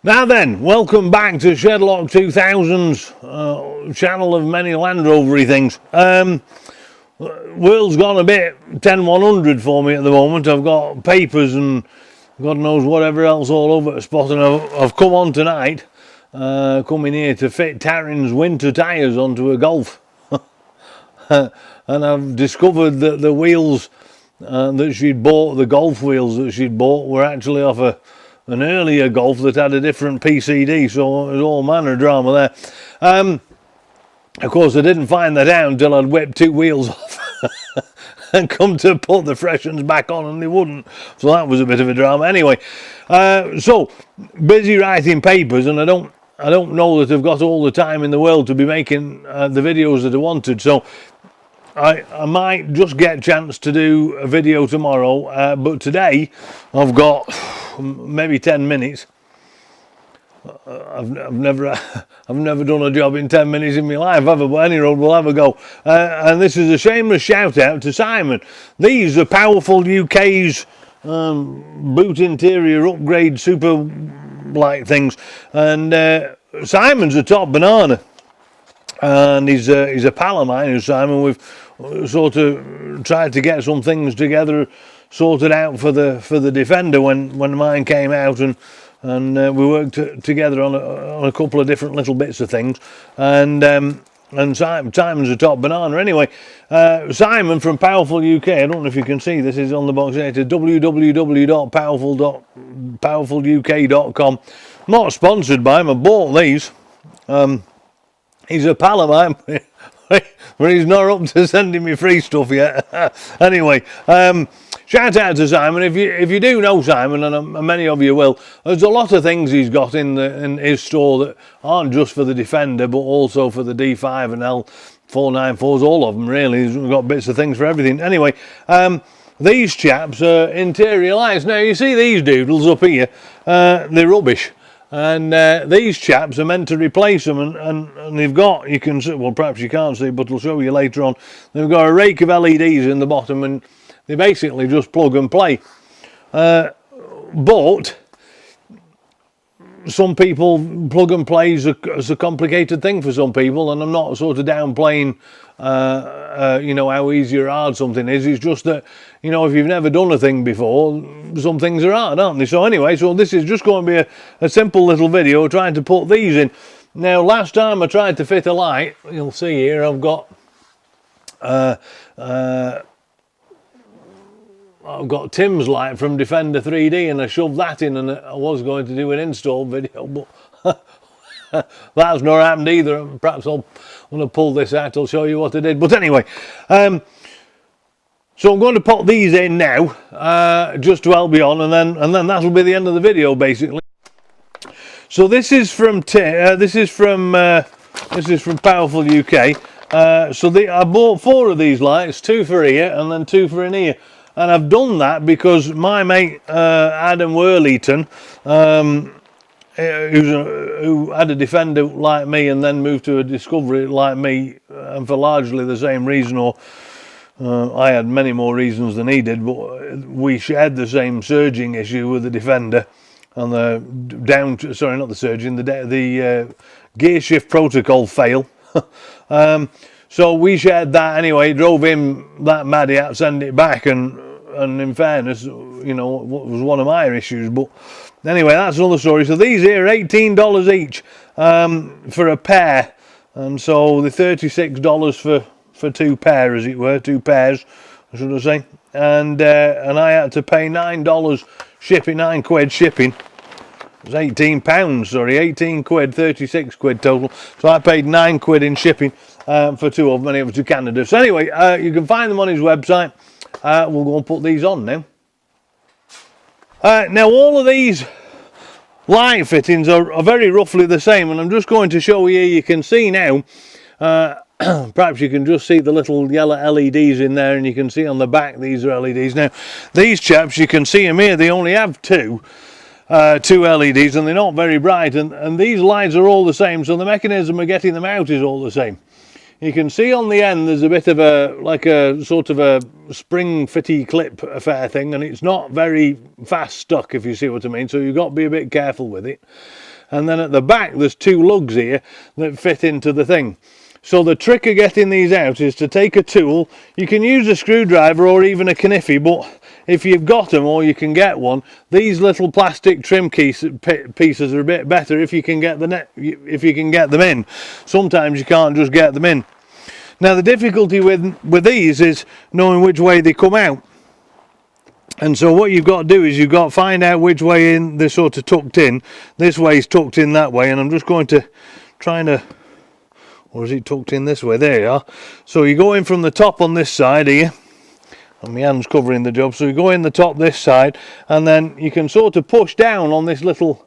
Now then, welcome back to Shedlock 2000's channel of many Land Rovery things. World's gone a bit 10100 for me at the moment. I've got papers and God knows whatever else all over the spot, and I've come on tonight, coming here to fit Taryn's winter tyres onto a Golf. And I've discovered that the wheels that she'd bought, the Golf wheels that she'd bought, were actually off an earlier Golf that had a different PCD, so it was all manner of drama there. Of course, I didn't find that out until I'd whipped two wheels off and come to put the fresh ones back on, and they wouldn't. So that was a bit of a drama. Anyway, so busy writing papers, and I don't know that I've got all the time in the world to be making the videos that I wanted. So I might just get a chance to do a video tomorrow, but today I've got maybe 10 minutes. I've never done a job in 10 minutes in my life, have I? But any road will have a go. And this is a shameless shout out to Simon. These are PowerfulUK's boot interior upgrade super light things, and Simon's a top banana. And he's a pal of mine, Simon. We've sort of tried to get some things together, sorted out for the Defender when mine came out, and we worked together on a couple of different little bits of things. And Simon's a top banana. Anyway, Simon from PowerfulUK. I don't know if you can see this. Is on the box here. It's www.powerfuluk.com. Not sponsored by him. I bought these. He's a pal of mine, but he's not up to sending me free stuff yet. Anyway, shout out to Simon. If you do know Simon, and many of you will, there's a lot of things he's got in his store that aren't just for the Defender, but also for the D5 and L494s, all of them really. He's got bits of things for everything. Anyway, these chaps are interior lights. Now, you see these doodles up here, they're rubbish. And these chaps are meant to replace them, and they've got, you can see, well perhaps you can't see, but I'll show you later on, they've got a rake of LEDs in the bottom, and they basically just plug and play. But some people, plug and play is a complicated thing for some people, and I'm not sort of downplaying you know, how easy or hard something is. It's just that, you know, if you've never done a thing before, some things are hard, aren't they? So anyway, so this is just going to be a simple little video trying to put these in. Now, last time I tried to fit a light, you'll see here I've got Tim's light from Defender3D, and I shoved that in, and I was going to do an install video, but that's not happened either. Perhaps I'm going to pull this out, I'll show you what I did. But anyway, so I'm going to put these in now, just to help you on, and then that'll be the end of the video, basically. So this is from PowerfulUK. So I bought 4 of these lights, 2 for here and then 2 for in here. And I've done that because my mate Adam Worleyton, who had a Defender like me and then moved to a Discovery like me, and for largely the same reason, or I had many more reasons than he did, but we shared the same surging issue with the Defender, and the gear shift protocol fail. So we shared that anyway. It drove him that mad he had to send it back, and in fairness, you know, what was one of my issues. But anyway, that's another story. So these here are $18 each for a pair, and so the $36 for 2 pair, as it were, 2 pairs, should I say? And I had to pay $9 shipping, 9 quid shipping. It was £18, sorry, 18 quid, 36 quid total. So I paid 9 quid in shipping for 2 of them, and it was to Canada. So anyway, you can find them on his website. We'll go and put these on now. Now all of these light fittings are very roughly the same, and I'm just going to show you. You can see now, perhaps you can just see the little yellow LEDs in there, and you can see on the back these are LEDs. Now these chaps, you can see them here, they only have 2 LEDs, and they're not very bright, and these lights are all the same, so the mechanism of getting them out is all the same. You can see on the end there's a bit of a sort of a spring fitty clip affair thing, and it's not very fast stuck, if you see what I mean, so you've got to be a bit careful with it. and then at the back there's 2 lugs here that fit into the thing. So the trick of getting these out is to take a tool. You can use a screwdriver or even a kniffy, but if you've got them or you can get one, these little plastic trim pieces are a bit better if you can get them in. Sometimes you can't just get them in. Now the difficulty with these is knowing which way they come out. And so what you've got to do is you've got to find out which way in they're sort of tucked in. This way's tucked in that way, and I'm just going to try to, or is it tucked in this way? There you are. So you go in from the top on this side here, and my hand's covering the job. So you go in the top this side, and then you can sort of push down on this little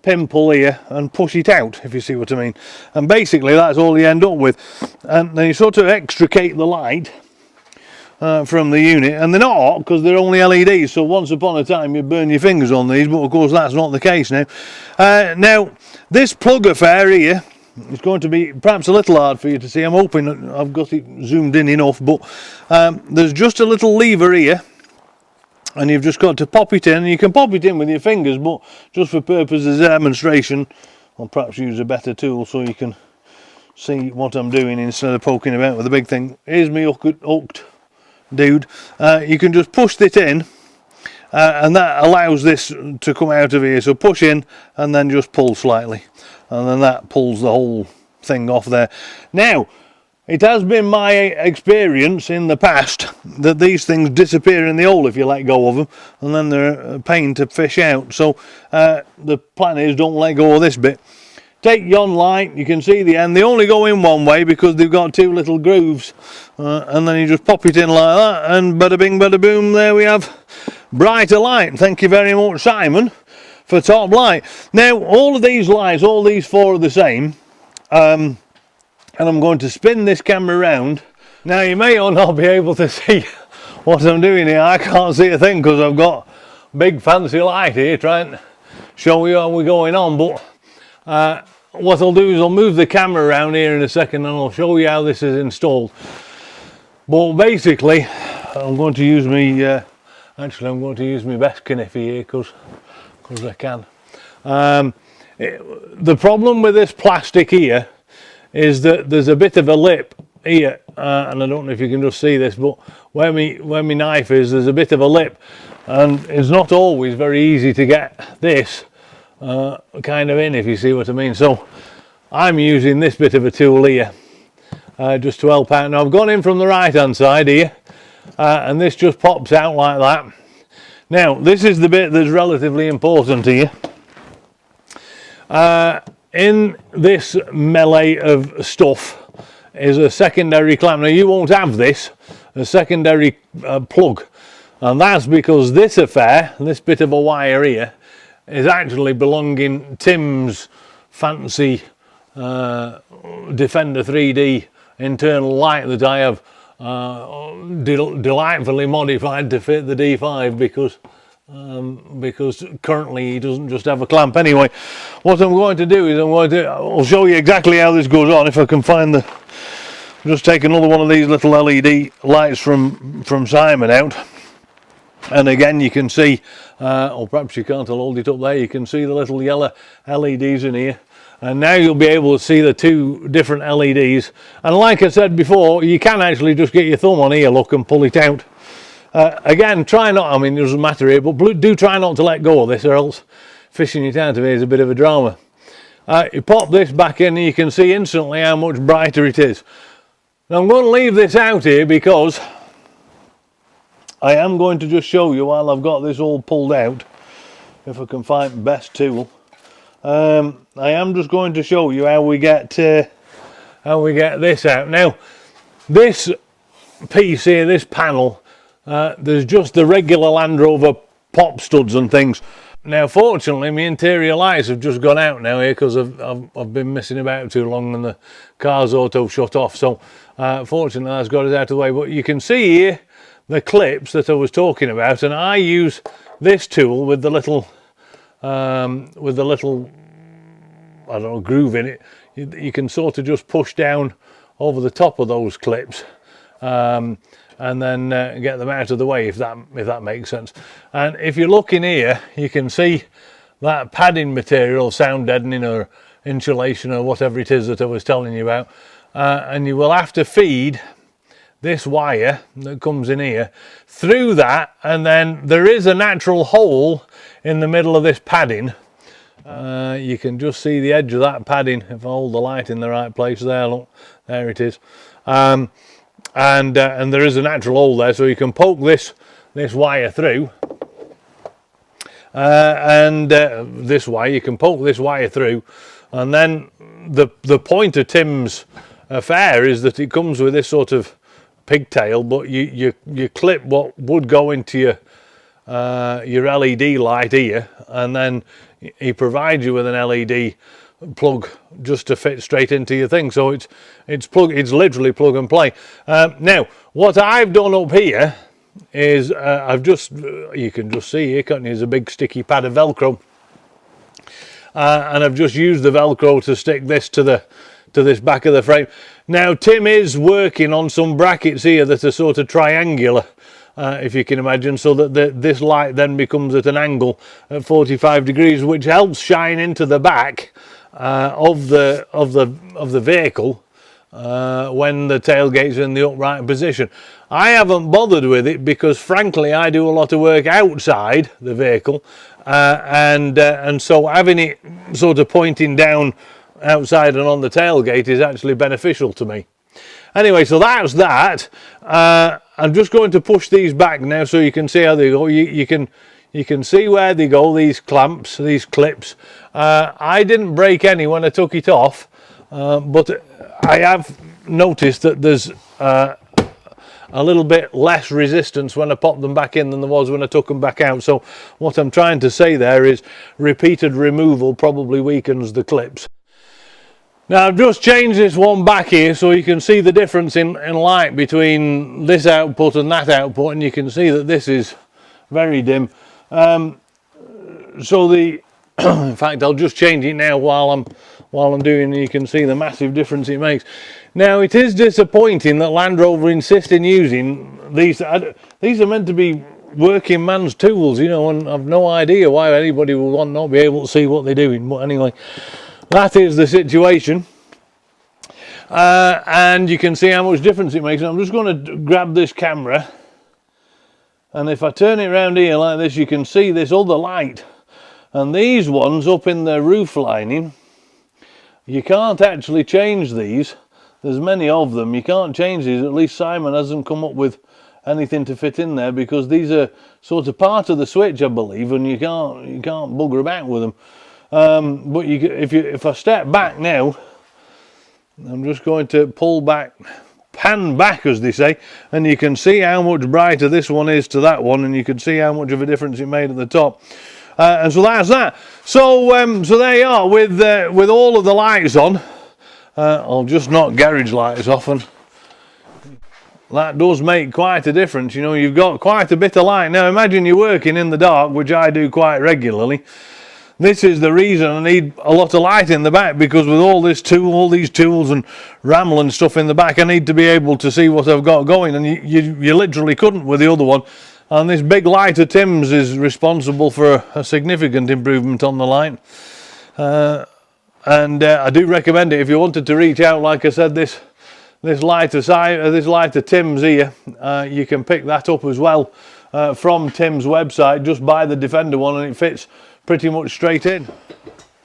pimple here and push it out, if you see what I mean. And basically that's all you end up with. And then you sort of extricate the light from the unit, and they're not hot because they're only LEDs, so once upon a time you'd burn your fingers on these, but of course that's not the case now. Now this plug affair here is going to be perhaps a little hard for you to see. I'm hoping I've got it zoomed in enough, but there's just a little lever here, and you've just got to pop it in, and you can pop it in with your fingers, but just for purposes of demonstration I'll perhaps use a better tool so you can see what I'm doing instead of poking about with the big thing. Here's me hooked dude. You can just push it in, and that allows this to come out of here. So push in and then just pull slightly, and then that pulls the whole thing off there. Now it has been my experience in the past that these things disappear in the hole if you let go of them, and then they're a pain to fish out. So the plan is don't let go of this bit. Take yon light, you can see the end. They only go in one way because they've got 2 little grooves, and then you just pop it in like that, and bada bing bada boom, there we have brighter light. Thank you very much, Simon, for top light. Now all of these lights, all these 4 are the same, and I'm going to spin this camera around. Now you may or not be able to see what I'm doing here. I can't see a thing because I've got big fancy light here trying to show you how we're going on, but what I'll do is I'll move the camera around here in a second and I'll show you how this is installed. But basically I'm going to use my I'm going to use my best kniffy here because I can. The problem with this plastic here is that there's a bit of a lip here, and I don't know if you can just see this, but where my knife is, there's a bit of a lip, and it's not always very easy to get this kind of in, if you see what I mean. So I'm using this bit of a tool here just to help out. Now I've gone in from the right hand side here, and this just pops out like that. Now this is the bit that's relatively important here. In this melee of stuff is a secondary clamp. Now you won't have this, a secondary plug, and that's because this affair, this bit of a wire here, is actually belonging Tim's fancy Defender3D internal light that I have delightfully modified to fit the D5 because currently he doesn't just have a clamp. Anyway, what I'm going to do is I'll show you exactly how this goes on if I can find the. Just take another one of these little LED lights from Simon out. And again you can see, or perhaps you can't, I'll hold it up there, you can see the little yellow LEDs in here. And now you'll be able to see the 2 different LEDs. And like I said before, you can actually just get your thumb on here, look, and pull it out. Again, try not, I mean it doesn't matter here, but do try not to let go of this or else fishing it out of here is a bit of a drama. You pop this back in and you can see instantly how much brighter it is. Now I'm going to leave this out here because I am going to just show you while I've got this all pulled out, if I can find the best tool. I am just going to show you how we get this out. Now this piece here, this panel, there's just the regular Land Rover pop studs and things. Now fortunately my interior lights have just gone out now here because I've been messing about too long and the car's auto shut off, so fortunately that's got us out of the way. But you can see here the clips that I was talking about, and I use this tool with the little I don't know, groove in it. You can sort of just push down over the top of those clips and then get them out of the way, if that makes sense. And if you look in here, you can see that padding material, sound deadening or insulation or whatever it is that I was telling you about, and you will have to feed this wire that comes in here through that, and then there is a natural hole in the middle of this padding. You can just see the edge of that padding if I hold the light in the right place there. Look, there it is. And there is a natural hole there, so you can poke this wire through. This way you can poke this wire through, and then the point of Tim's affair is that it comes with this sort of pigtail, but you clip what would go into your LED light here, and then he provides you with an LED plug just to fit straight into your thing. So it's literally plug and play. Now what I've done up here is you can just see here, can't you, there's a big sticky pad of Velcro, and I've just used the Velcro to stick this to this back of the frame. Now Tim is working on some brackets here that are sort of triangular, if you can imagine, so that this light then becomes at an angle at 45 degrees, which helps shine into the back of the vehicle when the tailgate's in the upright position. I haven't bothered with it because frankly I do a lot of work outside the vehicle, and so having it sort of pointing down outside and on the tailgate is actually beneficial to me. Anyway, so that's that. I'm just going to push these back now so you can see how they go. You can see where they go, these clamps, these clips. I didn't break any when I took it off, but I have noticed that there's a little bit less resistance when I pop them back in than there was when I took them back out. So what I'm trying to say there is repeated removal probably weakens the clips. Now I've just changed this one back here so you can see the difference in light between this output and that output, and you can see that this is very dim. So in fact I'll just change it now while I'm doing it. You can see the massive difference it makes. Now it is disappointing that Land Rover insist in using these. These are meant to be working man's tools, you know, and I've no idea why anybody would not be able to see what they're doing. But anyway, that is the situation, and you can see how much difference it makes. I'm just going to grab this camera, and if I turn it around here like this, you can see this other light, and these ones up in the roof lining, you can't actually change these. There's many of them. You can't change these. At least Simon hasn't come up with anything to fit in there, because these are sort of part of the switch, I believe, and you can't bugger about with them. But if I step back now, I'm just going to pull back, pan back as they say, and you can see how much brighter this one is to that one, and you can see how much of a difference it made at the top. And so that's that. So there you are with all of the lights on. I'll just knock garage lights off, and that does make quite a difference. You know, you've got quite a bit of light. Now imagine you're working in the dark, which I do quite regularly. This is the reason I need a lot of light in the back, because with all these tools and ramble and stuff in the back, I need to be able to see what I've got going, and you literally couldn't with the other one. And this big light of Tim's is responsible for a significant improvement on the light. I do recommend it if you wanted to reach out. Like I said, this light of Tim's here, you can pick that up as well from Tim's website. Just buy the Defender one and it fits pretty much straight in.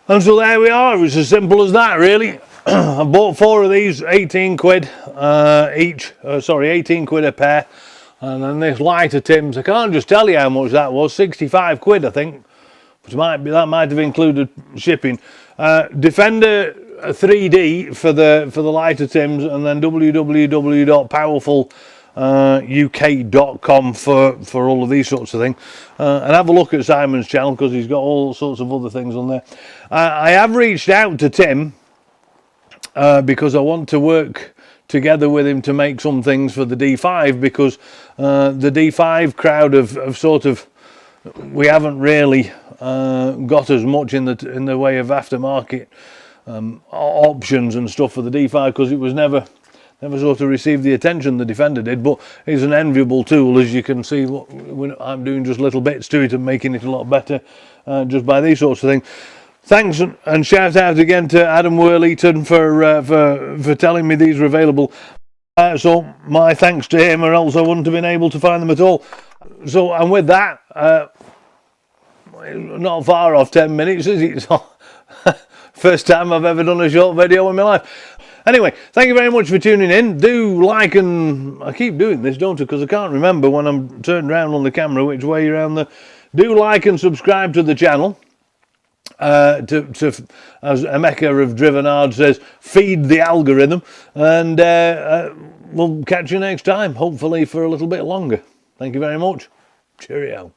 And so there we are. It was as simple as that, really. I bought 4 of these, 18 quid each. 18 quid a pair. And then this light of Tim's, I can't just tell you how much that was. 65 quid, I think. That might have included shipping. Defender3D for the light of Tim's, and then www.powerfuluk.com for all of these sorts of things. And have a look at Simon's channel, because he's got all sorts of other things on there. I have reached out to Tim because I want to work together with him to make some things for the D5, because the D5 crowd have sort of, we haven't really got as much in the way of aftermarket options and stuff for the D5, because it was never never sort of received the attention the Defender did, but it's an enviable tool, as you can see. I'm doing just little bits to it and making it a lot better just by these sorts of things. Thanks and shout out again to Adam Worleyton for telling me these are available. So my thanks to him, or else I wouldn't have been able to find them at all. So, and with that, not far off 10 minutes, is it? First time I've ever done a short video in my life. Anyway, thank you very much for tuning in. Do like, and I keep doing this, don't I? Because I can't remember when I'm turned around on the camera which way around the. Do like and subscribe to the channel. As Emeka of Driven Hard says, feed the algorithm, and we'll catch you next time, hopefully for a little bit longer. Thank you very much. Cheerio.